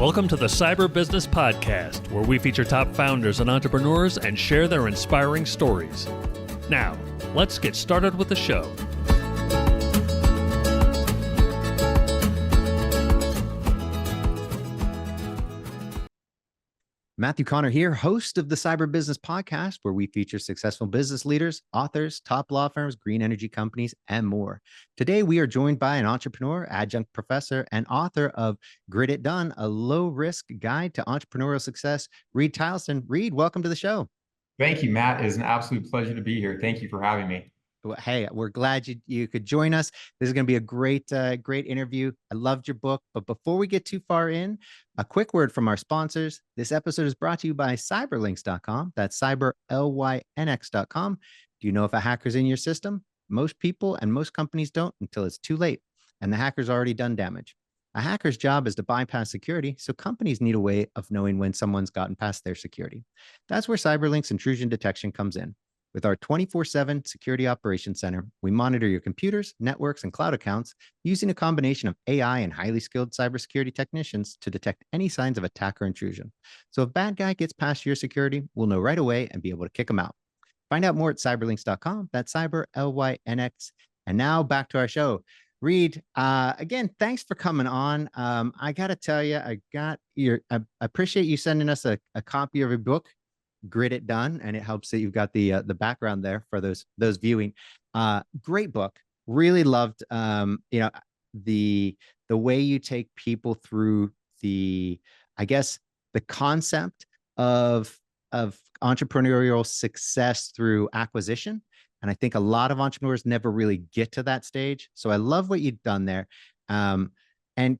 Welcome to the Cyber Business Podcast, where we feature top founders and entrepreneurs and share their inspiring stories. Now, let's get started with the show. Matthew Connor here, host of the Cyber Business Podcast, where we feature successful business leaders, authors, top law firms, green energy companies, and more. Today, we are joined by an entrepreneur, adjunct professor, and author of Grit It Done, a low-risk guide to entrepreneurial success, Reid Tileston. Reid, welcome to the show. Thank you, Matt. It is an absolute pleasure to be here. Thank you for having me. Well, hey, we're glad you could join us. This is going to be a great interview. I loved your book. But before we get too far in, a quick word from our sponsors. This episode is brought to you by cyberlynx.com. That's cyberlynx.com. Do you know if a hacker's in your system? Most people and most companies don't until it's too late, and the hacker's already done damage. A hacker's job is to bypass security, so companies need a way of knowing when someone's gotten past their security. That's where CyberLynx intrusion detection comes in. With our 24/7 Security Operations Center, we monitor your computers, networks, and cloud accounts using a combination of AI and highly skilled cybersecurity technicians to detect any signs of attack or intrusion. So if a bad guy gets past your security, we'll know right away and be able to kick them out. Find out more at cyberlynx.com. That's cyberlynx. And now back to our show. Reid, again, thanks for coming on. I got to tell you, I appreciate you sending us a copy of your book, Grit It Done, and it helps that you've got the background there for those viewing. Great book. Really loved the way you take people through the concept of entrepreneurial success through acquisition. And I think a lot of entrepreneurs never really get to that stage. So I love what you've done there. And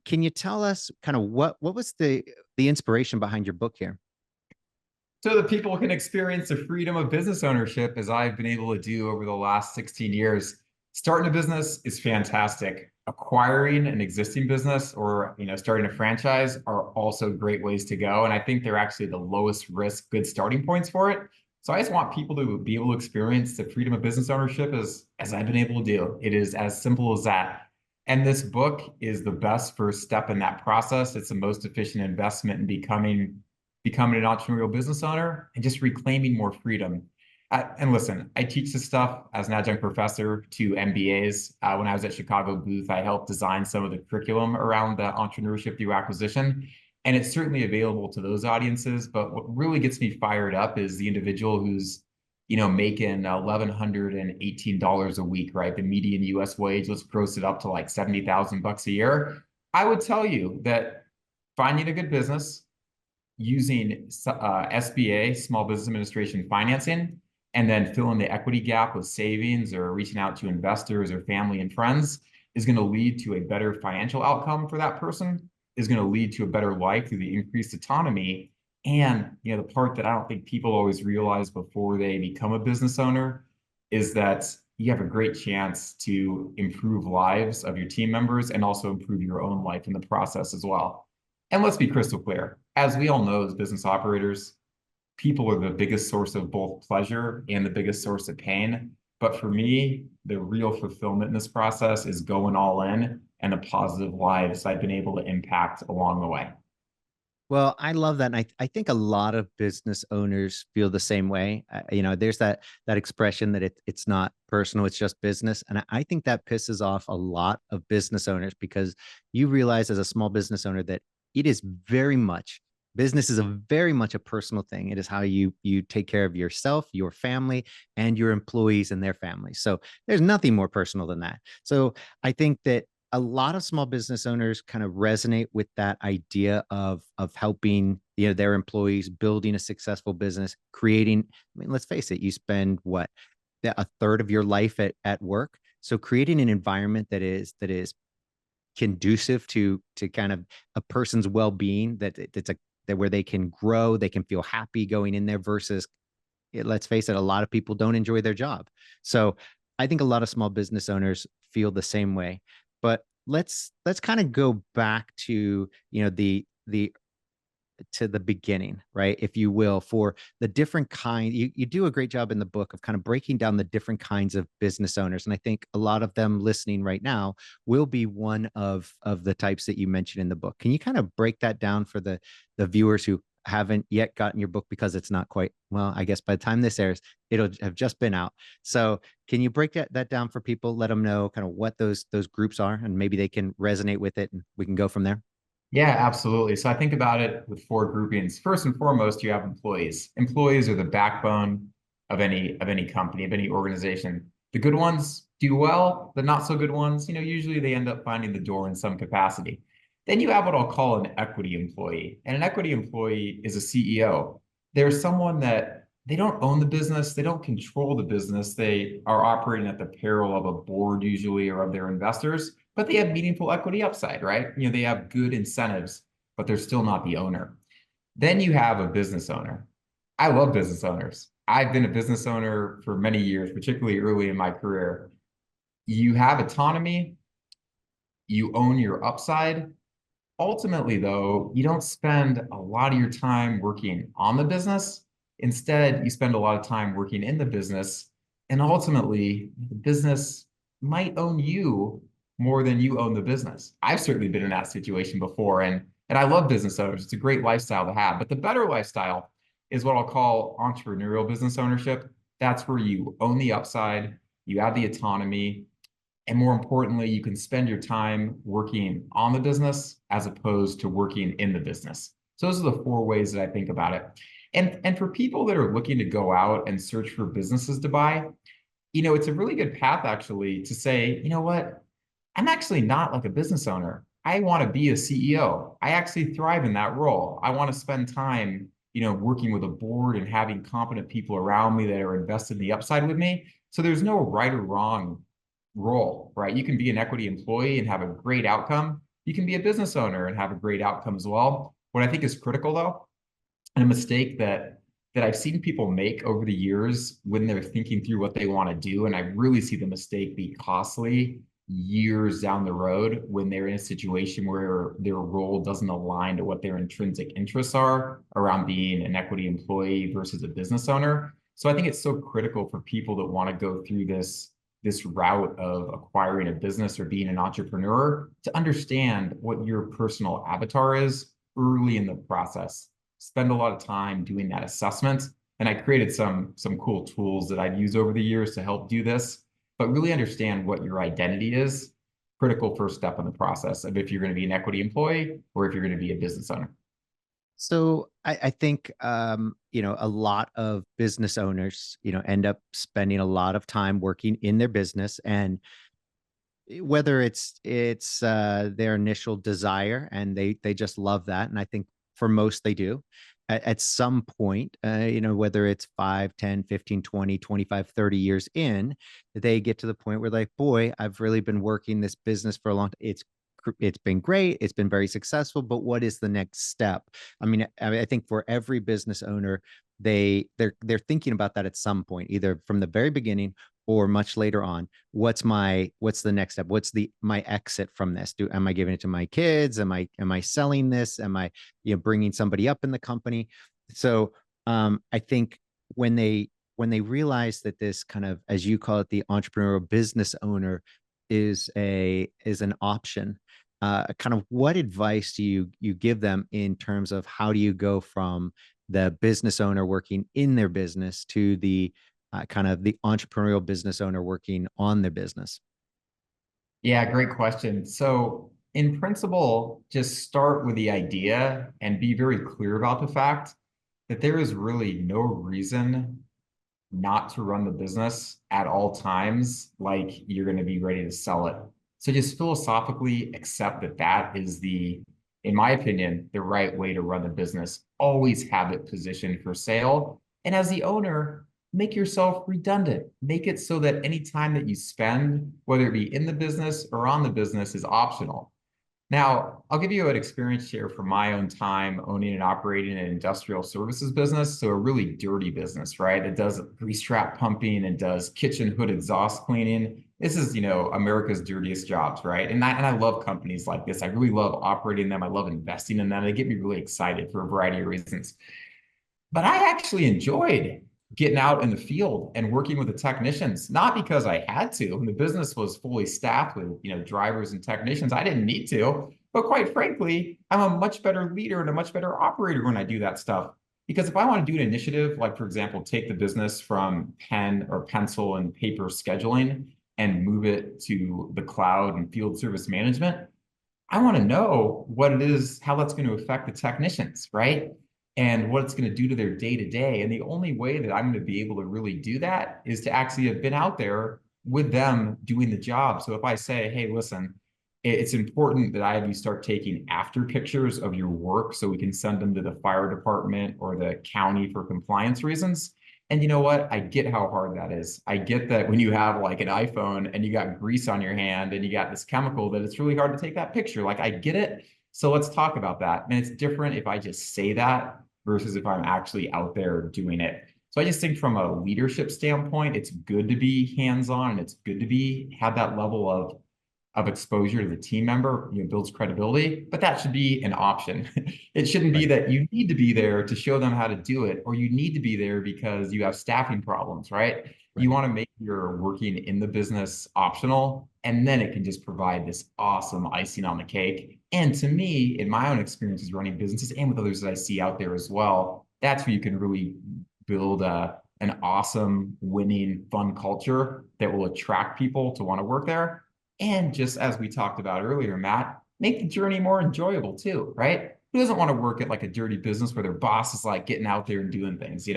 can you tell us kind of what was the inspiration behind your book here? So that people can experience the freedom of business ownership as I've been able to do over the last 16 years. Starting a business is fantastic. Acquiring an existing business or starting a franchise are also great ways to go. And I think they're actually the lowest risk, good starting points for it. So I just want people to be able to experience the freedom of business ownership as I've been able to do. It is as simple as that. And this book is the best first step in that process. It's the most efficient investment in becoming an entrepreneurial business owner and just reclaiming more freedom. And listen, I teach this stuff as an adjunct professor to MBAs. When I was at Chicago Booth, I helped design some of the curriculum around the entrepreneurship through acquisition. And it's certainly available to those audiences. But what really gets me fired up is the individual who's making $1,118 a week, right? The median US wage, let's gross it up to like $70,000 a year. I would tell you that finding a good business, using SBA, Small Business Administration financing, and then filling the equity gap with savings or reaching out to investors or family and friends is going to lead to a better financial outcome for that person, is going to lead to a better life through the increased autonomy. And the part that I don't think people always realize before they become a business owner is that you have a great chance to improve lives of your team members and also improve your own life in the process as well. And let's be crystal clear. As we all know, as business operators, people are the biggest source of both pleasure and the biggest source of pain. But for me, the real fulfillment in this process is going all in and the positive lives I've been able to impact along the way. Well, I love that. And I think a lot of business owners feel the same way. There's that expression that it's not personal, it's just business. And I think that pisses off a lot of business owners because you realize as a small business owner that it is business is very much a personal thing. It is how you take care of yourself, your family, and your employees and their families. So there's nothing more personal than that. So I think that a lot of small business owners kind of resonate with that idea of helping their employees, building a successful business, creating. I mean, let's face it, you spend a third of your life at work. So creating an environment that is conducive to kind of a person's well-being, that where they can grow, they can feel happy going in there versus, let's face it, a lot of people don't enjoy their job. So I think a lot of small business owners feel the same way. But let's kind of go back to the to the beginning, right? If you will, for the different kind, you do a great job in the book of kind of breaking down the different kinds of business owners. And I think a lot of them listening right now will be one of the types that you mentioned in the book. Can you kind of break that down for the viewers who haven't yet gotten your book, because it's not quite, well, I guess by the time this airs, it'll have just been out. So can you break that down for people, let them know kind of what those groups are, and maybe they can resonate with it and we can go from there? Yeah, absolutely. So I think about it with four groupings. First and foremost, you have employees. Employees are the backbone of any company, of any organization. The good ones do well. The not so good ones, usually they end up finding the door in some capacity. Then you have what I'll call an equity employee. And an equity employee is a CEO. They're someone that they don't own the business, they don't control the business. They are operating at the peril of a board usually or of their investors, but they have meaningful equity upside, right? They have good incentives, but they're still not the owner. Then you have a business owner. I love business owners. I've been a business owner for many years, particularly early in my career. You have autonomy, you own your upside. Ultimately, though, you don't spend a lot of your time working on the business. Instead, you spend a lot of time working in the business. And ultimately, the business might own you more than you own the business. I've certainly been in that situation before. And I love business owners. It's a great lifestyle to have. But the better lifestyle is what I'll call entrepreneurial business ownership. That's where you own the upside, you have the autonomy, and more importantly, you can spend your time working on the business as opposed to working in the business. So those are the four ways that I think about it. And for people that are looking to go out and search for businesses to buy, it's a really good path actually to say, you know what? I'm actually not like a business owner. I want to be a CEO. I actually thrive in that role. I want to spend time, working with a board and having competent people around me that are invested in the upside with me. So there's no right or wrong role, right? You can be an equity employee and have a great outcome. You can be a business owner and have a great outcome as well. What I think is critical though, and a mistake that I've seen people make over the years when they're thinking through what they want to do, and I really see the mistake be costly years down the road when they're in a situation where their role doesn't align to what their intrinsic interests are around being an equity employee versus a business owner. So I think it's so critical for people that want to go through this route of acquiring a business or being an entrepreneur to understand what your personal avatar is early in the process. Spend a lot of time doing that assessment. And I created some cool tools that I've used over the years to help do this, but really understand what your identity is. Critical first step in the process of if you're going to be an equity employee or if you're going to be a business owner. So I think a lot of business owners, end up spending a lot of time working in their business, and whether it's their initial desire and they just love that, and I think for most they do. At some point, whether it's 5, 10, 15, 20, 25, 30 years in, they get to the point where like, boy, I've really been working this business for a long time. It's been great. It's been very successful, but what is the next step? I think for every business owner, they're thinking about that at some point, either from the very beginning or much later on. What's the next step? What's my exit from this? Am I giving it to my kids? Am I selling this? Am I, bringing somebody up in the company? So I think when they realize that this kind of, as you call it, the entrepreneurial business owner is an option, kind of what advice do you give them in terms of how do you go from the business owner working in their business to the kind of the entrepreneurial business owner working on their business? Yeah, great question. So in principle, just start with the idea and be very clear about the fact that there is really no reason not to run the business at all times like you're going to be ready to sell it. So just philosophically accept that is in my opinion, the right way to run the business. Always have it positioned for sale. And as the owner, make yourself redundant. Make it so that any time that you spend, whether it be in the business or on the business, is optional. Now, I'll give you an experience here from my own time owning and operating an industrial services business. So a really dirty business, right? It does grease trap pumping and does kitchen hood exhaust cleaning. this is, America's dirtiest jobs, right? And I love companies like this. I really love operating them. I love investing in them. They get me really excited for a variety of reasons. But I actually enjoyed getting out in the field and working with the technicians, not because I had to. When the business was fully staffed with, drivers and technicians, I didn't need to. But quite frankly, I'm a much better leader and a much better operator when I do that stuff. Because if I want to do an initiative, like for example, take the business from pen or pencil and paper scheduling and move it to the cloud and field service management, I want to know what it is, how that's going to affect the technicians, right? And what it's going to do to their day to day. And the only way that I'm going to be able to really do that is to actually have been out there with them doing the job. So if I say, hey, listen, it's important that I have you start taking after pictures of your work so we can send them to the fire department or the county for compliance reasons. And you know what? I get how hard that is. I get that when you have like an iPhone and you got grease on your hand and you got this chemical, that it's really hard to take that picture. Like, I get it. So let's talk about that. And it's different if I just say that versus if I'm actually out there doing it. So I just think from a leadership standpoint, it's good to be hands-on and it's good to have that level of exposure to the team member, builds credibility, but that should be an option. It shouldn't be that you need to be there to show them how to do it, or you need to be there because you have staffing problems, right? You want to make your working in the business optional, and then it can just provide this awesome icing on the cake. And to me, in my own experiences running businesses and with others that I see out there as well, that's where you can really build an awesome, winning, fun culture that will attract people to want to work there. And just as we talked about earlier, Matt, make the journey more enjoyable too, right? Who doesn't want to work at like a dirty business where their boss is like getting out there and doing things,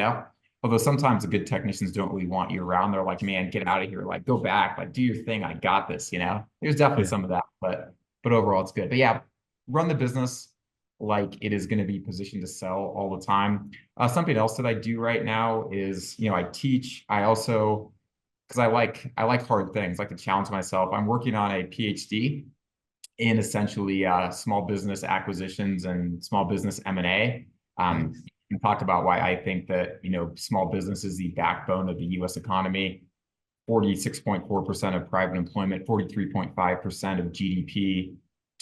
Although sometimes the good technicians don't really want you around. They're like, man, get out of here. Like, go back, like do your thing. I got this, There's definitely some of that, but overall it's good. But yeah, run the business like it is going to be positioned to sell all the time. Something else that I do right now is, I teach. I also, because I like hard things, I like to challenge myself. I'm working on a PhD in essentially small business acquisitions and small business M&A. Nice. And talk about why I think that small business is the backbone of the U.S. economy. 46.4% of private employment, 43.5% of GDP,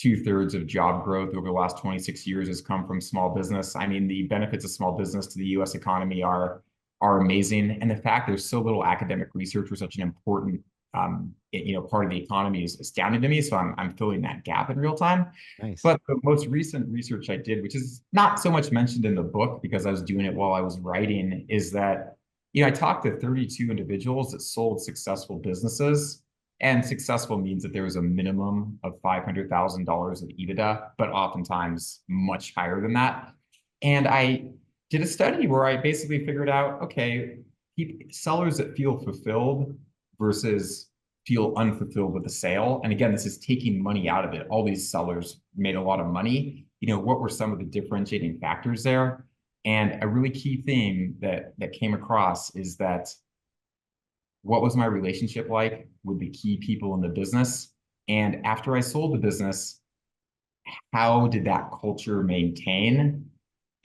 2/3 of job growth over the last 26 years has come from small business. I mean, the benefits of small business to the U.S. economy are amazing. And the fact there's so little academic research for such an important part of the economy is astounding to me. So I'm filling that gap in real time. Nice. But the most recent research I did, which is not so much mentioned in the book because I was doing it while I was writing, is that I talked to 32 individuals that sold successful businesses. And successful means that there was a minimum of $500,000 of EBITDA, but oftentimes much higher than that. And I did a study where I basically figured out, okay, sellers that feel fulfilled versus feel unfulfilled with the sale. And again, this is taking money out of it. All these sellers made a lot of money. What were some of the differentiating factors there? And a really key theme that came across is that what was my relationship like with the key people in the business? And after I sold the business, how did that culture maintain?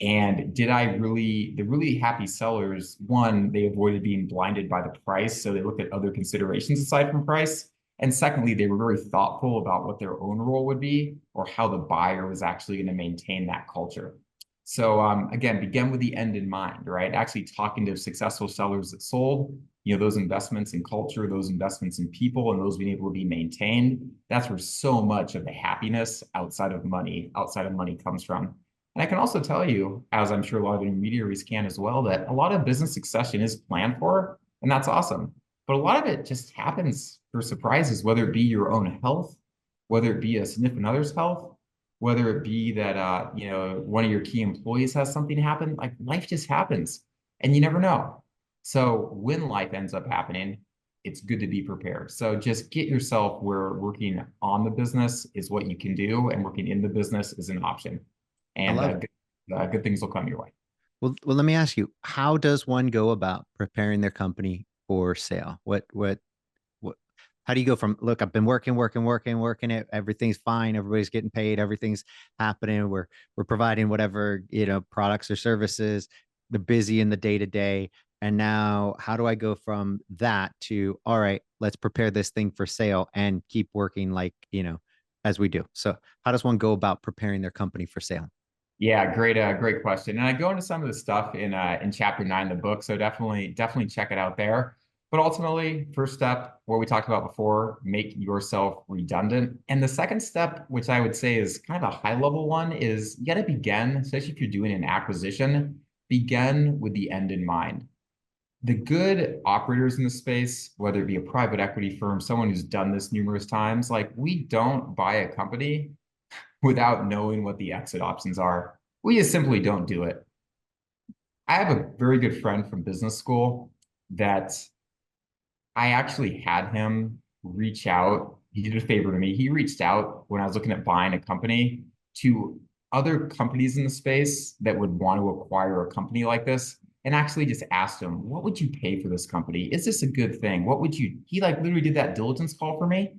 And the really happy sellers, one, they avoided being blinded by the price. So they looked at other considerations aside from price. And secondly, they were very thoughtful about what their own role would be or how the buyer was actually going to maintain that culture. So again, begin with the end in mind, right? Actually talking to successful sellers that sold, those investments in culture, those investments in people, and those being able to be maintained. That's where so much of the happiness outside of money comes from. And I can also tell you, as I'm sure a lot of intermediaries can as well, that a lot of business succession is planned for, and that's awesome. But a lot of it just happens for surprises, whether it be your own health, whether it be a significant other's health, whether it be that one of your key employees has something happen. Like, life just happens, and you never know. So when life ends up happening, it's good to be prepared. So just get yourself where working on the business is what you can do, and working in the business is an option. And good things will come your way. Well, let me ask you, how does one go about preparing their company for sale? How do you go from, look, I've been working it, everything's fine, everybody's getting paid, everything's happening, we're providing whatever, products or services, they're busy in the day to day. And now how do I go from that to, all right, let's prepare this thing for sale and keep working like, as we do. So how does one go about preparing their company for sale? Yeah, great question. And I go into some of the stuff in chapter 9 of the book, so definitely check it out there. But ultimately, first step, what we talked about before, make yourself redundant. And the second step, which I would say is kind of a high level one, is you got to begin, especially if you're doing an acquisition, begin with the end in mind. The good operators in the space, whether it be a private equity firm, someone who's done this numerous times, like we don't buy a company without knowing what the exit options are. We just simply don't do it. I have a very good friend from business school that I actually had him reach out. He did a favor to me. He reached out when I was looking at buying a company to other companies in the space that would want to acquire a company like this and actually just asked them, what would you pay for this company? Is this a good thing? What would you, he like literally did that diligence call for me.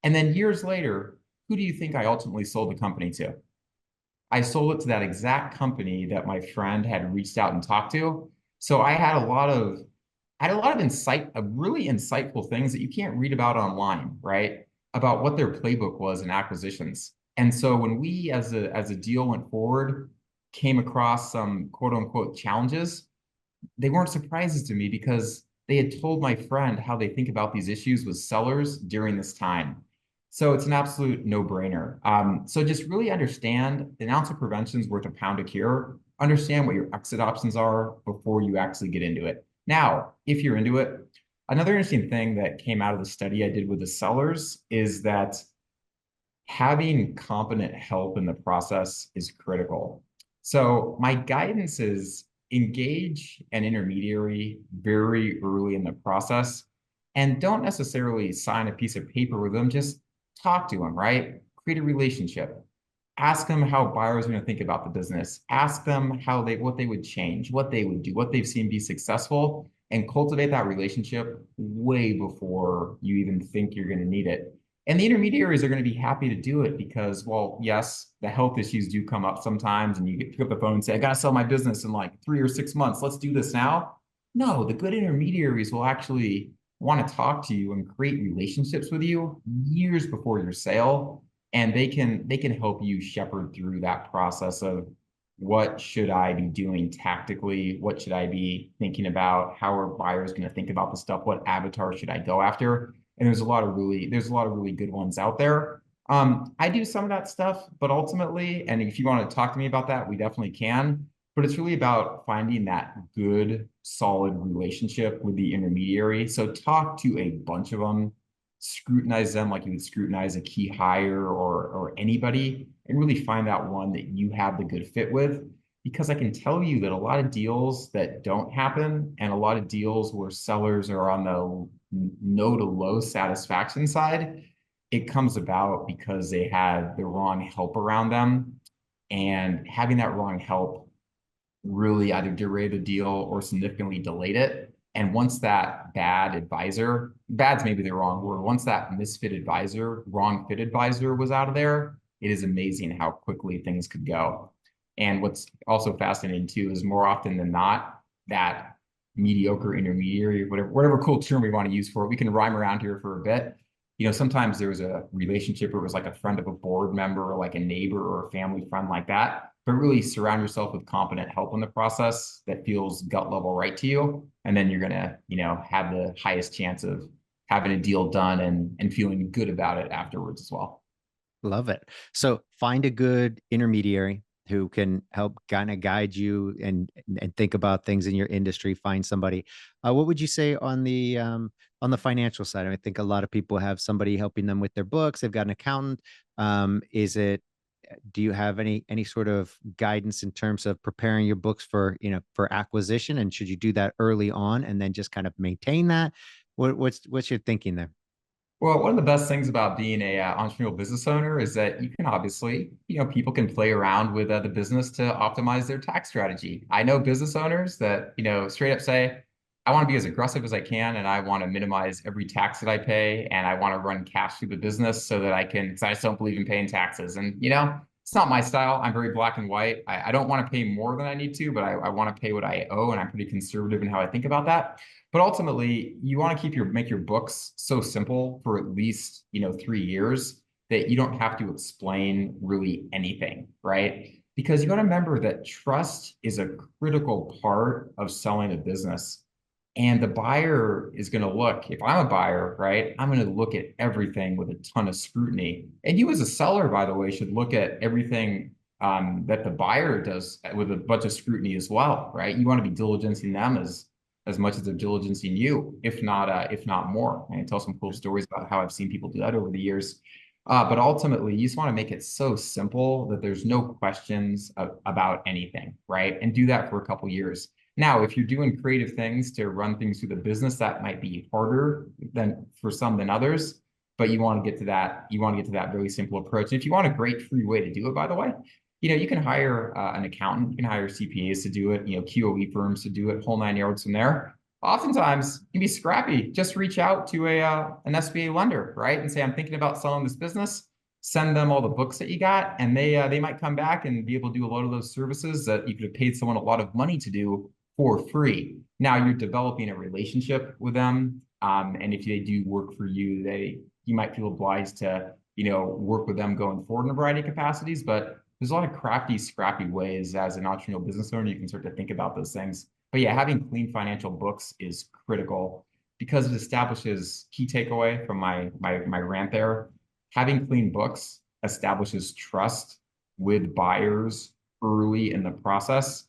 And then years later, who do you think I ultimately sold the company to? I sold it to that exact company that my friend had reached out and talked to. So I had a lot of really insightful things that you can't read about online, right? About what their playbook was in acquisitions. And so when we as a deal went forward, came across some quote unquote challenges, they weren't surprises to me because they had told my friend how they think about these issues with sellers during this time. So it's an absolute no-brainer. So just really understand an ounce of prevention is worth a pound of cure. Understand what your exit options are before you actually get into it. Now, if you're into it, another interesting thing that came out of the study I did with the sellers is that having competent help in the process is critical. So my guidance is engage an intermediary very early in the process and don't necessarily sign a piece of paper with them. Just talk to them, right? Create a relationship. Ask them how buyers are going to think about the business. Ask them what they would change, what they would do, what they've seen be successful, and cultivate that relationship way before you even think you're going to need it. And the intermediaries are going to be happy to do it because, well, yes, the health issues do come up sometimes, and you pick up the phone and say, I got to sell my business in like 3 or 6 months. Let's do this now. No, the good intermediaries will actually want to talk to you and create relationships with you years before your sale. And they can help you shepherd through that process of what should I be doing tactically? What should I be thinking about? How are buyers going to think about the stuff? What avatar should I go after? And there's a lot of really good ones out there. I do some of that stuff, but ultimately, and if you want to talk to me about that, we definitely can. But it's really about finding that good, solid relationship with the intermediary. So talk to a bunch of them, scrutinize them like you would scrutinize a key hire or anybody, and really find that one that you have the good fit with. Because I can tell you that a lot of deals that don't happen and a lot of deals where sellers are on the no to low satisfaction side, it comes about because they had the wrong help around them. And having that wrong help really either derailed the deal or significantly delayed it. And once that bad's maybe the wrong word, once that misfit advisor, wrong fit advisor was out of there, it is amazing how quickly things could go. And what's also fascinating too is more often than not, that mediocre intermediary, whatever cool term we want to use for it, we can rhyme around here for a bit. Sometimes there was a relationship where it was like a friend of a board member or like a neighbor or a family friend like that. But really surround yourself with competent help in the process that feels gut level right to you. And then you're going to, have the highest chance of having a deal done and feeling good about it afterwards as well. Love it. So find a good intermediary who can help kind of guide you and think about things in your industry. Find somebody. What would you say on the financial side? I think a lot of people have somebody helping them with their books. They've got an accountant. Do you have any sort of guidance in terms of preparing your books for acquisition? And should you do that early on and then just kind of maintain that? What's your thinking there? Well, one of the best things about being a entrepreneurial business owner is that you can obviously, people can play around with the business to optimize their tax strategy. I know business owners that, straight up say, I want to be as aggressive as I can, and I want to minimize every tax that I pay, and I want to run cash through the business so that because I just don't believe in paying taxes. And, It's not my style. I'm very black and white. I don't want to pay more than I need to, but I want to pay what I owe, and I'm pretty conservative in how I think about that. But ultimately, you want to make your books so simple for at least 3 years that you don't have to explain really anything, right? Because you got to remember that trust is a critical part of selling a business. And the buyer is going to look, if I'm a buyer, right, I'm going to look at everything with a ton of scrutiny. And you as a seller, by the way, should look at everything that the buyer does with a bunch of scrutiny as well, right? You want to be diligencing them as much as they're diligencing you, if not more. And I tell some cool stories about how I've seen people do that over the years. But ultimately, you just want to make it so simple that there's no questions about anything, right? And do that for a couple years. Now, if you're doing creative things to run things through the business, that might be harder than for some than others, but you want to get to that. You want to get to that really simple approach. And if you want a great free way to do it, by the way, you can hire an accountant, you can hire CPAs to do it, QOE firms to do it, whole 9 yards from there. Oftentimes, you can be scrappy. Just reach out to an SBA lender, right, and say, I'm thinking about selling this business. Send them all the books that you got, and they might come back and be able to do a lot of those services that you could have paid someone a lot of money to do for free. Now you're developing a relationship with them, and if they do work for you, you might feel obliged to work with them going forward in a variety of capacities. But there's a lot of crafty, scrappy ways as an entrepreneurial business owner you can start to think about those things. But yeah, having clean financial books is critical because it establishes, key takeaway from my rant there, having clean books establishes trust with buyers early in the process.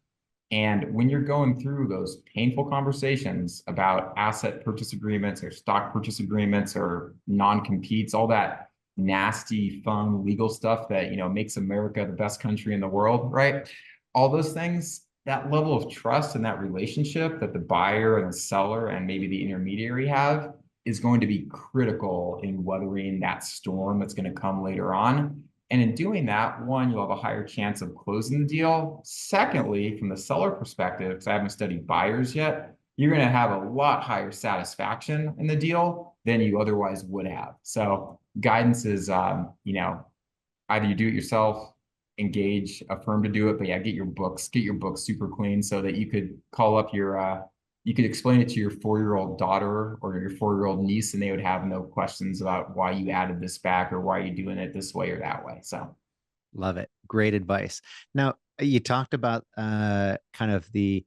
And when you're going through those painful conversations about asset purchase agreements or stock purchase agreements or non-competes, all that nasty, fun legal stuff that makes America the best country in the world, right? All those things, that level of trust and that relationship that the buyer and the seller and maybe the intermediary have is going to be critical in weathering that storm that's going to come later on. And in doing that, one, you'll have a higher chance of closing the deal. Secondly, from the seller perspective, because I haven't studied buyers yet, you're going to have a lot higher satisfaction in the deal than you otherwise would have. So guidance is, either you do it yourself, engage a firm to do it, but yeah, get your books super clean so that you could call up you could explain it to your 4-year-old daughter or your 4-year-old niece, and they would have no questions about why you added this back or why you're doing it this way or that way. So, love it. Great advice. Now, you talked about kind of the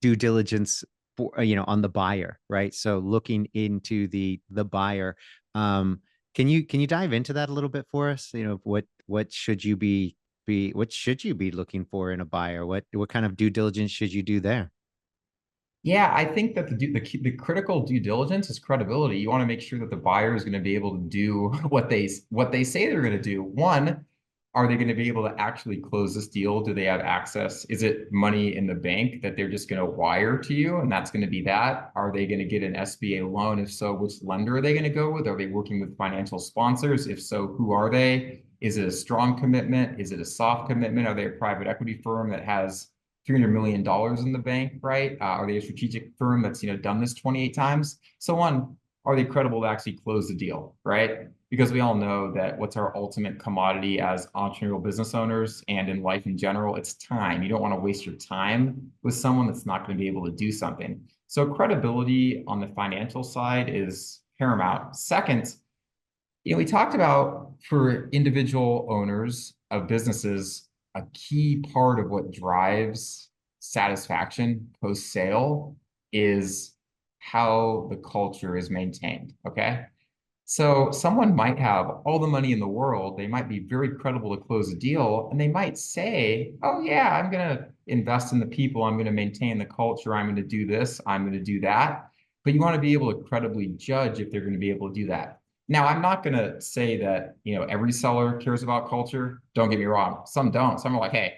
due diligence for on the buyer, right? So looking into the buyer. Can you dive into that a little bit for us? What should you be looking for in a buyer? What kind of due diligence should you do there? yeah, I think that the critical due diligence is credibility. You want to make sure that the buyer is going to be able to do what they say they're going to do. One, are they going to be able to actually close this deal? Do they have access? Is it money in the bank that they're just going to wire to you, and that's going to be that? Are they going to get an SBA loan? If so, which lender are they going to go with? Are they working with financial sponsors? If so, who are they? Is it a strong commitment? Is it a soft commitment? Are they a private equity firm that has $300 million in the bank, right? Are they a strategic firm that's done this 28 times? So one, are they credible to actually close the deal, right? Because we all know that what's our ultimate commodity as entrepreneurial business owners and in life in general, it's time. You don't want to waste your time with someone that's not going to be able to do something. So credibility on the financial side is paramount. Second, we talked about for individual owners of businesses, a key part of what drives satisfaction post-sale is how the culture is maintained, okay? So someone might have all the money in the world, they might be very credible to close a deal, and they might say, oh yeah, I'm gonna invest in the people, I'm gonna maintain the culture, I'm gonna do this, I'm gonna do that. But you wanna be able to credibly judge if they're gonna be able to do that. Now, I'm not going to say that, every seller cares about culture. Don't get me wrong. Some don't. Some are like, hey,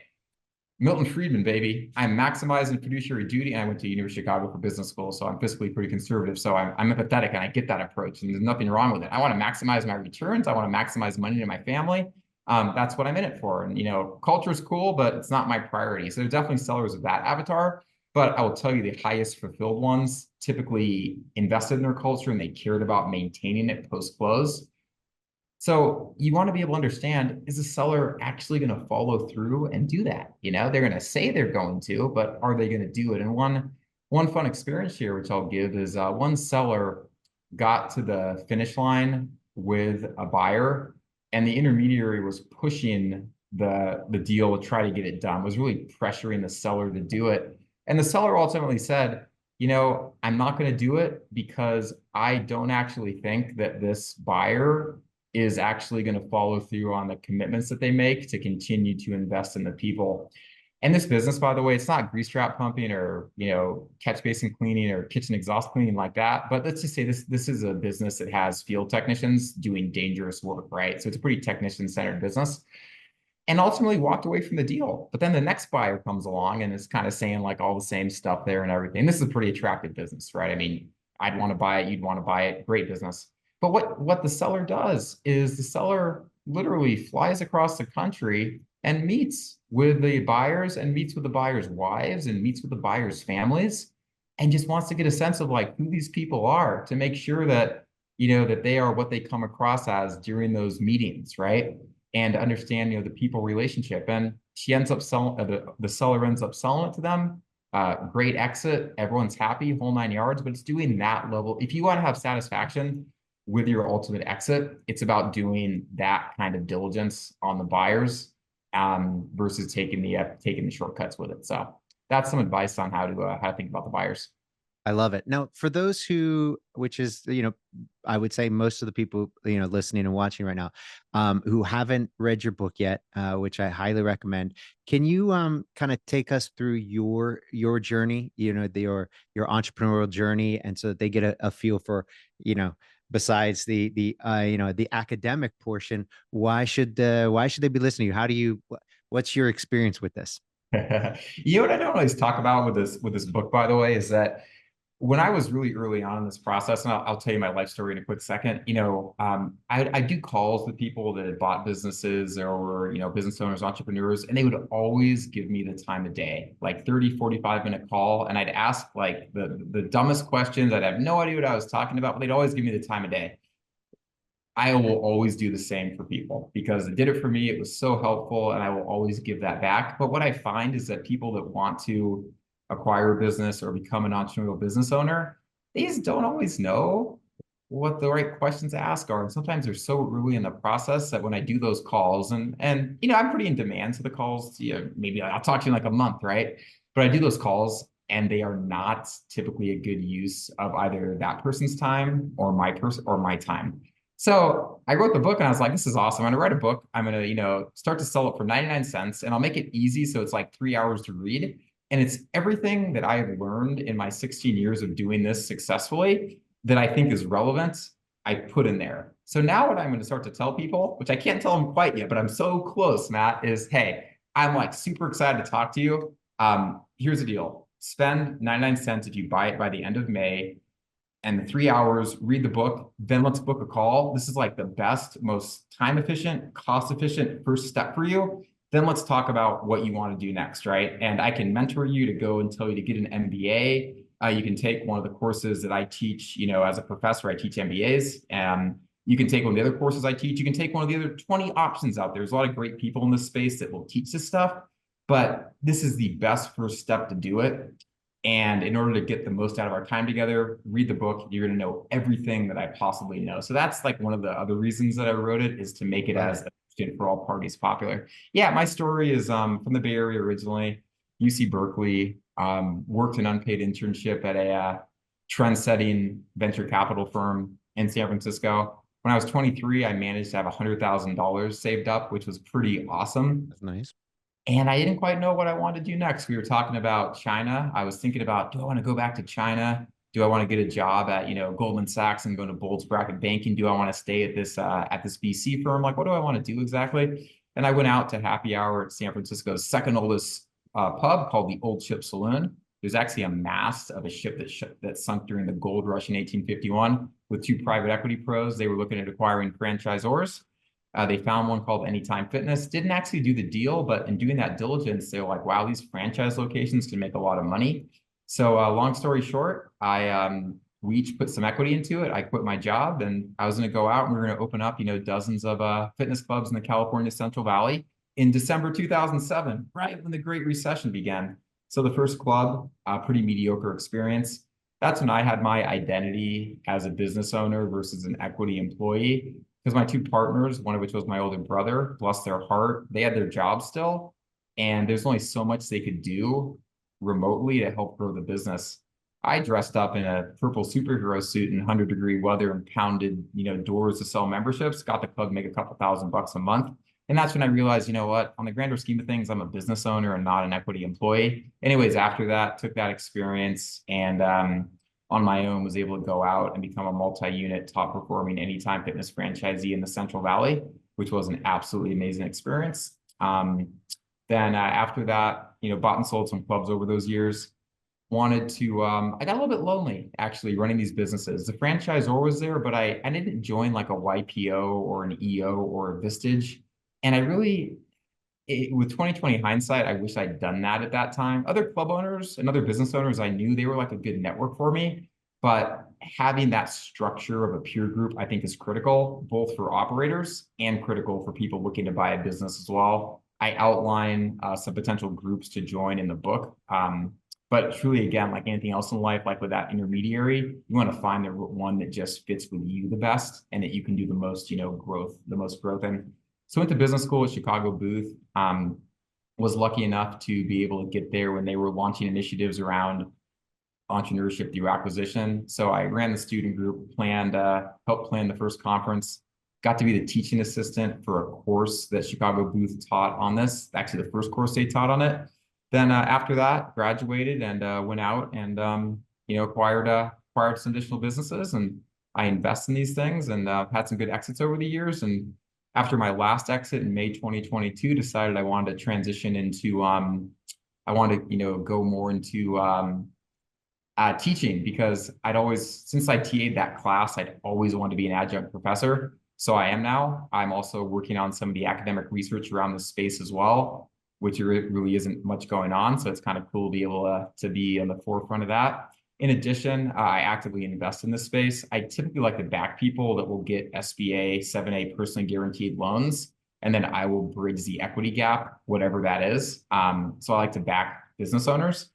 Milton Friedman, baby, I'm maximizing fiduciary duty. And I went to University of Chicago for business school, so I'm fiscally pretty conservative. So I'm empathetic and I get that approach, and there's nothing wrong with it. I want to maximize my returns. I want to maximize money to my family. That's what I'm in it for. And, culture is cool, but it's not my priority. So there's definitely sellers of that avatar. But I will tell you the highest fulfilled ones typically invested in their culture and they cared about maintaining it post-close. So you want to be able to understand, is the seller actually going to follow through and do that? They're going to say they're going to, but are they going to do it? And one fun experience here, which I'll give, is one seller got to the finish line with a buyer, and the intermediary was pushing the deal to try to get it done, was really pressuring the seller to do it. And the seller ultimately said, I'm not going to do it because I don't actually think that this buyer is actually going to follow through on the commitments that they make to continue to invest in the people. And this business, by the way, it's not grease trap pumping or, catch basin cleaning or kitchen exhaust cleaning like that. But let's just say this is a business that has field technicians doing dangerous work, right? So it's a pretty technician-centered business. And ultimately walked away from the deal. But then the next buyer comes along and is kind of saying like all the same stuff there and everything. This is a pretty attractive business, right? I mean, I'd want to buy it. You'd want to buy it. Great business. But what the seller does is the seller literally flies across the country and meets with the buyers and meets with the buyers' wives and meets with the buyers' families and just wants to get a sense of like who these people are to make sure that, that they are what they come across as during those meetings, right? And understand, the people relationship. And she ends up selling, the seller ends up selling it to them. Great exit. Everyone's happy, whole 9 yards, but it's doing that level. If you want to have satisfaction with your ultimate exit, it's about doing that kind of diligence on the buyers versus taking the shortcuts with it. So that's some advice on how to think about the buyers. I love it. Now, for those which is, I would say most of the people, listening and watching right now, who haven't read your book yet, which I highly recommend, can you kind of take us through your journey, your entrepreneurial journey, and so that they get a feel for, besides the academic portion, why should they be listening to you? What's your experience with this? What I don't always talk about with this book, by the way, is that when I was really early on in this process, and I'll tell you my life story in a quick second, I do calls with people that had bought businesses or, business owners, entrepreneurs, and they would always give me the time of day, like 30, 45-minute call. And I'd ask like the dumbest questions. I'd have no idea what I was talking about, but they'd always give me the time of day. I will always do the same for people because it did it for me. It was so helpful, and I will always give that back. But what I find is that people that want to acquire a business or become an entrepreneurial business owner, they just don't always know what the right questions to ask are. And sometimes they're so early in the process that when I do those calls, and I'm pretty in demand to the calls, maybe I'll talk to you in like a month, right? But I do those calls and they are not typically a good use of either that person's time or my time. So I wrote the book and I was like, this is awesome. I'm going to write a book. I'm going to, start to sell it for 99 cents, and I'll make it easy. So it's like 3 hours to read. And it's everything that I have learned in my 16 years of doing this successfully that I think is relevant, I put in there. So now what I'm going to start to tell people, which I can't tell them quite yet, but I'm so close, Matt, is, hey, I'm like super excited to talk to you. Here's the deal. Spend 99 cents if you buy it by the end of May, and the 3 hours, read the book, then let's book a call. This is like the best, most time efficient, cost efficient first step for you. Then let's talk about what you want to do next, right? And I can mentor you to go and tell you to get an MBA. You can take one of the courses that I teach, as a professor, I teach MBAs. You can take one of the other courses I teach. You can take one of the other 20 options out there. There's a lot of great people in this space that will teach this stuff, but this is the best first step to do it. And in order to get the most out of our time together, read the book. You're going to know everything that I possibly know. So that's like one of the other reasons that I wrote it, is to make it as for all parties popular. Yeah, my story is from the Bay Area originally, UC Berkeley, worked an unpaid internship at a trend-setting venture capital firm in San Francisco. When I was 23, I managed to have $100,000 saved up, which was pretty awesome. That's nice. And I didn't quite know what I wanted to do next. We were talking about China. I was thinking about, do I want to go back to China? Do I want to get a job at, Goldman Sachs and go to bulge bracket banking? Do I want to stay at this VC firm? Like, what do I want to do exactly? And I went out to happy hour at San Francisco's second oldest pub called the Old Ship Saloon. There's actually a mast of a ship that sunk during the gold rush in 1851 with two private equity pros. They were looking at acquiring franchisors. They found one called Anytime Fitness. Didn't actually do the deal, but in doing that diligence, they were like, wow, these franchise locations can make a lot of money. So long story short, I we each put some equity into it. I quit my job and I was going to go out and we were going to open up, dozens of fitness clubs in the California Central Valley in December 2007, right when the Great Recession began. So the first club, pretty mediocre experience. That's when I had my identity as a business owner versus an equity employee. Because my two partners, one of which was my older brother, bless their heart, they had their job still. And there's only so much they could do remotely to help grow the business. I dressed up in a purple superhero suit in 100-degree weather and pounded, doors to sell memberships, got the club make a couple $1,000 a month. And that's when I realized, on the grander scheme of things, I'm a business owner and not an equity employee. Anyways, after that, took that experience and on my own was able to go out and become a multi-unit top performing anytime fitness franchisee in the Central Valley, which was an absolutely amazing experience. Then after that, bought and sold some clubs over those years. Wanted to, I got a little bit lonely actually running these businesses. The franchisor was there, but I didn't join like a YPO or an EO or a Vistage. And I really, with 2020 hindsight, I wish I'd done that at that time. Other club owners and other business owners I knew, they were like a good network for me. But having that structure of a peer group, I think is critical, both for operators and critical for people looking to buy a business as well. I outline some potential groups to join in the book. But truly, again, like anything else in life, like with that intermediary, you want to find the one that just fits with you the best and that you can do the most, growth in. So went to business school at Chicago Booth. Was lucky enough to be able to get there when they were launching initiatives around entrepreneurship through acquisition. So I ran the student group, helped plan the first conference, got to be the teaching assistant for a course that Chicago Booth taught on this, actually the first course they taught on it. Then after that, graduated and went out and acquired some additional businesses, and I invest in these things and had some good exits over the years. And after my last exit in May 2022, decided I wanted to transition into go more into teaching, because since I TA'd that class, I'd always wanted to be an adjunct professor. So I am now. I'm also working on some of the academic research around this space as well, which really isn't much going on. So it's kind of cool to be able to be on the forefront of that. In addition, I actively invest in this space. I typically like to back people that will get SBA 7A personally guaranteed loans, and then I will bridge the equity gap, whatever that is. So I like to back business owners.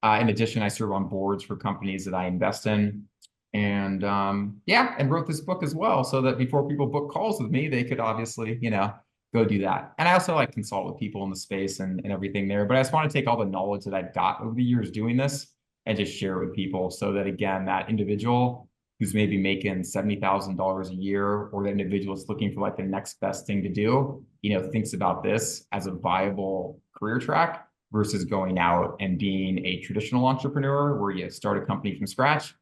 In addition, I serve on boards for companies that I invest in. And and wrote this book as well, so that before people book calls with me, they could obviously, go do that. And I also like consult with people in the space and everything there. But I just want to take all the knowledge that I've got over the years doing this and just share it with people, so that, again, that individual who's maybe making $70,000 a year, or that individual is looking for like the next best thing to do, thinks about this as a viable career track versus going out and being a traditional entrepreneur where you start a company from scratch,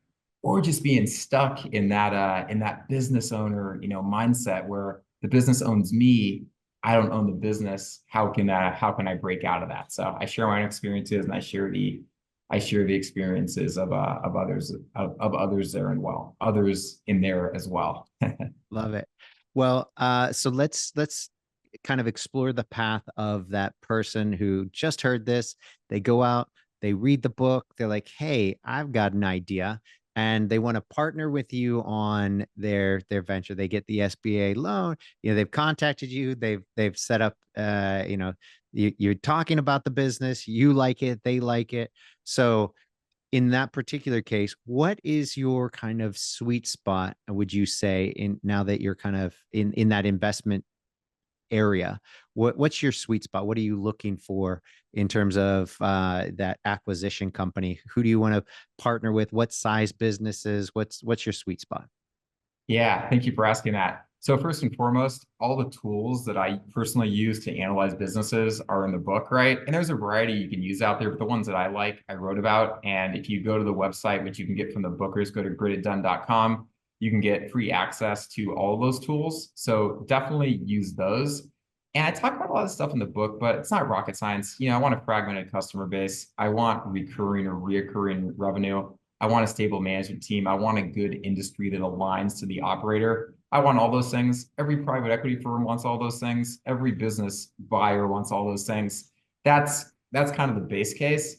or just being stuck in that business owner, mindset where the business owns me, I don't own the business. How can I break out of that? So I share my own experiences, and I share the experiences of others others in there as well. Love it. Well, so let's kind of explore the path of that person who just heard this. They go out, they read the book, they're like, hey, I've got an idea, and they want to partner with you on their venture. They get the SBA loan. They've contacted you. They've set up. You're talking about the business. You like it. They like it. So, in that particular case, what is your kind of sweet spot? Would you say, now that you're kind of in that investment area, what's your sweet spot? What are you looking for in terms of that acquisition company? Who do you want to partner with? What size businesses? What's your sweet spot? Yeah, thank you for asking that. So first and foremost, all the tools that I personally use to analyze businesses are in the book, right? And there's a variety you can use out there, but the ones that I like, I wrote about. And if you go to the website, which you can get from the bookers, go to grititdone.com, you can get free access to all of those tools. So definitely use those. And I talk about a lot of stuff in the book, but it's not rocket science. I want a fragmented customer base. I want recurring or reoccurring revenue. I want a stable management team. I want a good industry that aligns to the operator. I want all those things. Every private equity firm wants all those things. Every business buyer wants all those things. That's kind of the base case.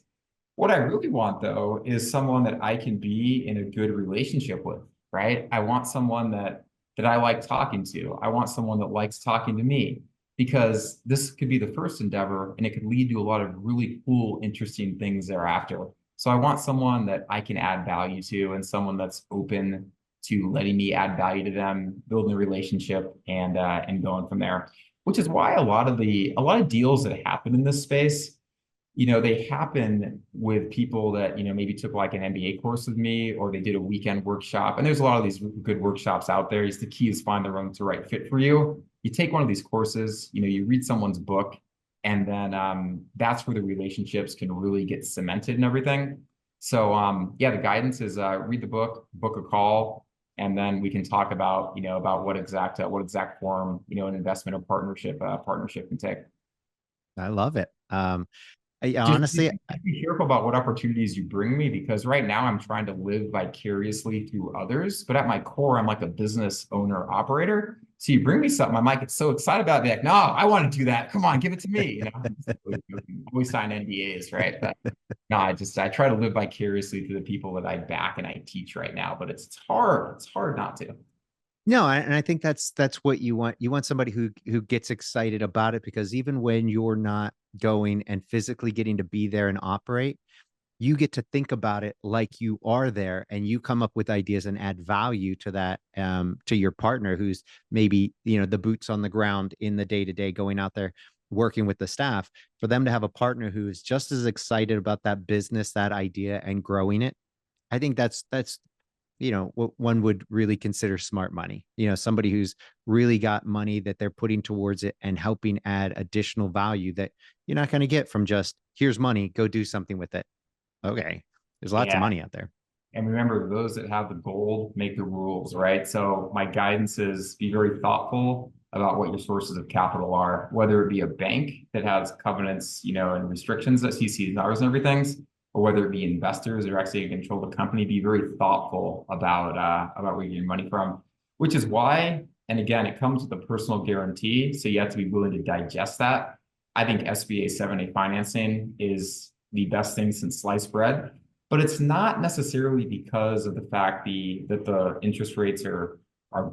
What I really want, though, is someone that I can be in a good relationship with, right? I want someone that I like talking to. I want someone that likes talking to me, because this could be the first endeavor and it could lead to a lot of really cool, interesting things thereafter. So I want someone that I can add value to, and someone that's open to letting me add value to them, building a relationship, and going from there. Which is why a lot of deals that happen in this space, they happen with people that, maybe took like an MBA course with me, or they did a weekend workshop. And there's a lot of these good workshops out there. The key is find the right fit for you. You take one of these courses, you read someone's book, and then that's where the relationships can really get cemented and everything. So yeah, the guidance is read the book, book a call, and then we can talk about, about what exact form, an investment or partnership can take. I love it. Just Honestly, be careful about what opportunities you bring me, because right now I'm trying to live vicariously through others, but at my core, I'm like a business owner operator. So you bring me something, I might get so excited about it, be like, no, I want to do that. Come on, give it to me. We sign NDAs, right? But no, I try to live vicariously through the people that I back and I teach right now, but it's hard. It's hard not to. no, and I think that's what you want. You want somebody who gets excited about it, because even when you're not going and physically getting to be there and operate, you get to think about it like you are there, and you come up with ideas and add value to that, to your partner who's maybe, the boots on the ground in the day-to-day, going out there working with the staff. For them to have a partner who is just as excited about that business, that idea, and growing it, I think that's what one would really consider smart money. Somebody who's really got money that they're putting towards it and helping add additional value that you're not going to get from just, here's money, go do something with it. Okay, there's lots of Yeah. money out there. And remember, those that have the gold make the rules, right? So my guidance is be very thoughtful about what your sources of capital are, whether it be a bank that has covenants, and restrictions that CCRs and everything, or whether it be investors that are actually in control of the company. Be very thoughtful about where you get your money from, which is why, and again, it comes with a personal guarantee. So you have to be willing to digest that. I think SBA 7(a) financing is the best thing since sliced bread. But it's not necessarily because of the fact that the interest rates are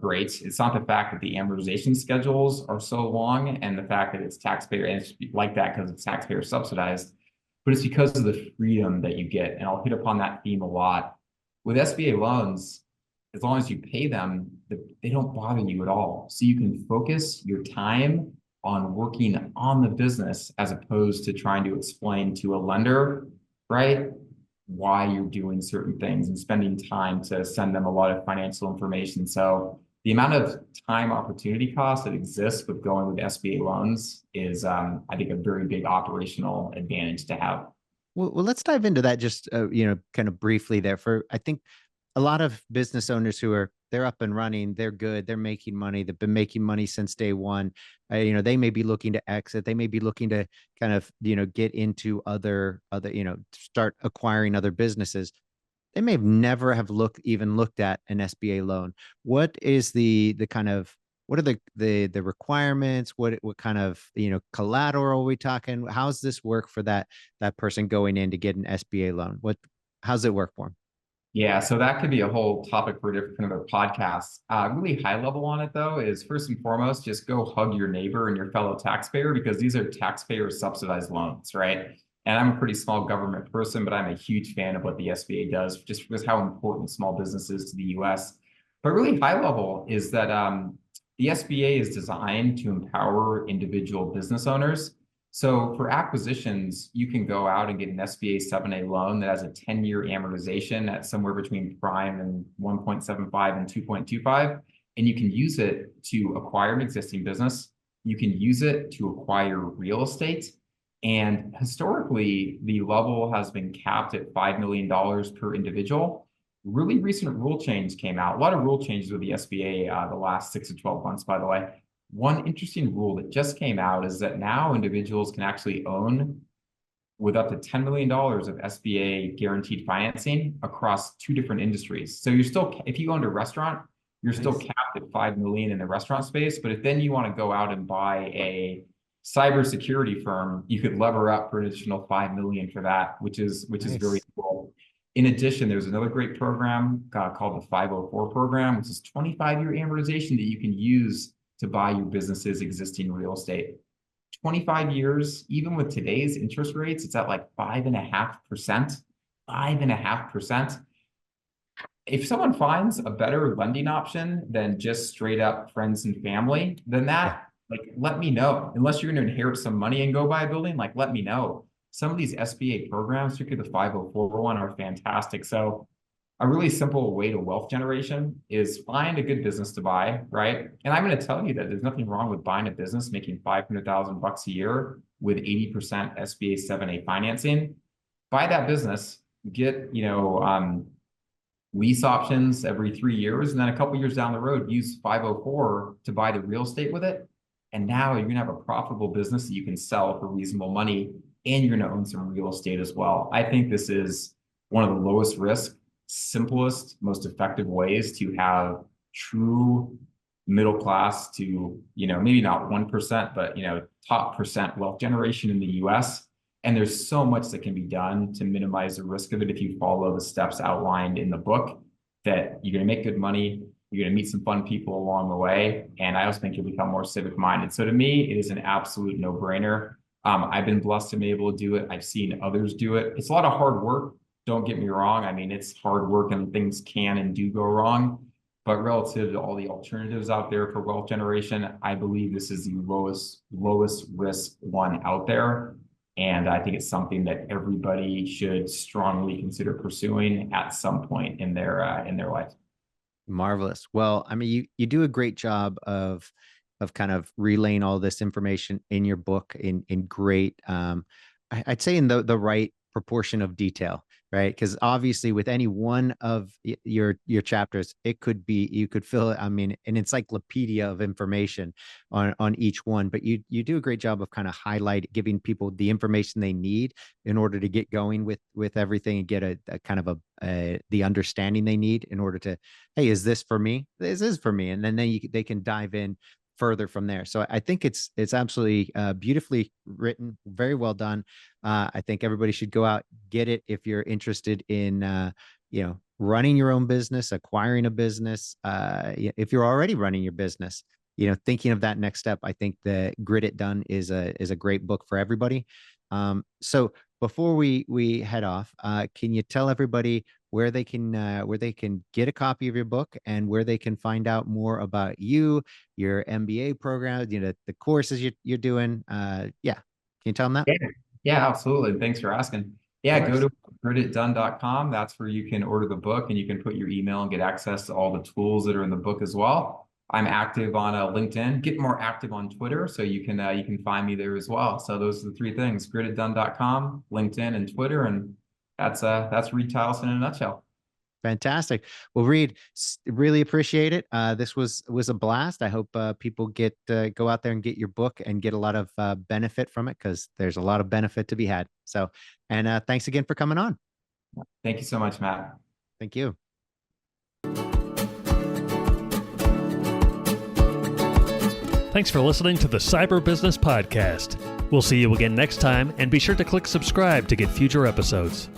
great. It's not the fact that the amortization schedules are so long, and the fact that it's taxpayer, and it's like that because it's taxpayer subsidized, but it's because of the freedom that you get. And I'll hit upon that theme a lot. With SBA loans, as long as you pay them, they don't bother you at all. So you can focus your time on working on the business, as opposed to trying to explain to a lender, right, why you're doing certain things, and spending time to send them a lot of financial information. So the amount of time opportunity cost that exists with going with SBA loans is, I think, a very big operational advantage to have. Well, let's dive into that just, kind of briefly there. I think a lot of business owners they're up and running, they're good, they're making money, they've been making money since day one. They may be looking to exit, they may be looking to kind of, get into other, start acquiring other businesses. They may have never have looked at an SBA loan. What is what are the requirements? What kind of, collateral are we talking? How's this work for that person going in to get an SBA loan? How's it work for them? Yeah, so that could be a whole topic for a different kind of a podcast. Really high level on it, though, is first and foremost, just go hug your neighbor and your fellow taxpayer, because these are taxpayer subsidized loans, right? And I'm a pretty small government person, but I'm a huge fan of what the SBA does, just because how important small business is to the US. But really high level is that the SBA is designed to empower individual business owners. So for acquisitions, you can go out and get an SBA 7(a) loan that has a 10-year amortization at somewhere between prime and 1.75 and 2.25. And you can use it to acquire an existing business. You can use it to acquire real estate. And historically, the level has been capped at $5 million per individual. Really recent rule change came out. A lot of rule changes with the SBA the last 6 to 12 months, by the way. One interesting rule that just came out is that now individuals can actually own with up to $10 million of SBA guaranteed financing across 2 different industries. So if you owned a restaurant, you're still capped at $5 million in the restaurant space. But if then you want to go out and buy a cybersecurity firm, you could lever up for an additional 5 million for that, which is very cool. In addition, there's another great program called the 504 program, which is 25-year amortization that you can use to buy your business's existing real estate. 25 years, even with today's interest rates, it's at like 5.5%. 5.5%. If someone finds a better lending option than just straight up friends and family, then that, like, let me know. Unless you're going to inherit some money and go buy a building, like, let me know. Some of these SBA programs, particularly the 504 one, are fantastic. So a really simple way to wealth generation is find a good business to buy, right? And I'm going to tell you that there's nothing wrong with buying a business making $500,000 a year with 80% SBA 7A financing. Buy that business, get, lease options every 3 years, and then a couple years down the road, use 504 to buy the real estate with it. And now you're going to have a profitable business that you can sell for reasonable money, and you're going to own some real estate as well. I think this is one of the lowest risk, simplest, most effective ways to have true middle class to, maybe not 1%, but, top percent wealth generation in the US. And there's so much that can be done to minimize the risk of it if you follow the steps outlined in the book, that you're going to make good money, you're going to meet some fun people along the way. And I also think you'll become more civic minded. So to me, it is an absolute no-brainer. I've been blessed to be able to do it. I've seen others do it. It's a lot of hard work. Don't get me wrong. I mean, it's hard work and things can and do go wrong. But relative to all the alternatives out there for wealth generation, I believe this is the lowest risk one out there. And I think it's something that everybody should strongly consider pursuing at some point in their life. Marvelous. Well, I mean, you do a great job of kind of relaying all this information in your book in great, I'd say in the right proportion of detail, right? Because obviously with any one of your chapters, you could fill, I mean, an encyclopedia of information on each one, but you do a great job of kind of giving people the information they need in order to get going with everything and get a kind of the understanding they need in order to, hey, is this for me? This is for me. And then they can dive in further from there. So I think it's absolutely beautifully written, very well done. I think everybody should go out, get it if you're interested in running your own business, acquiring a business. If you're already running your business, thinking of that next step. I think the Grit It Done is a great book for everybody. So before we head off, can you tell everybody where they can get a copy of your book and where they can find out more about you, your MBA program, the courses you're doing? Can you tell them that? Yeah, absolutely. Thanks for asking. Yeah, go to grititdone.com. That's where you can order the book and you can put your email and get access to all the tools that are in the book as well. I'm active on LinkedIn, get more active on Twitter, so you can find me there as well. So those are the three things: grititdone.com, LinkedIn, and Twitter. And that's Reid Tileston in a nutshell. Fantastic. Well, Reid, really appreciate it. This was a blast. I hope people go out there and get your book and get a lot of benefit from it, because there's a lot of benefit to be had. So, and thanks again for coming on. Thank you so much, Matt. Thank you. Thanks for listening to the Cyber Business Podcast. We'll see you again next time, and be sure to click subscribe to get future episodes.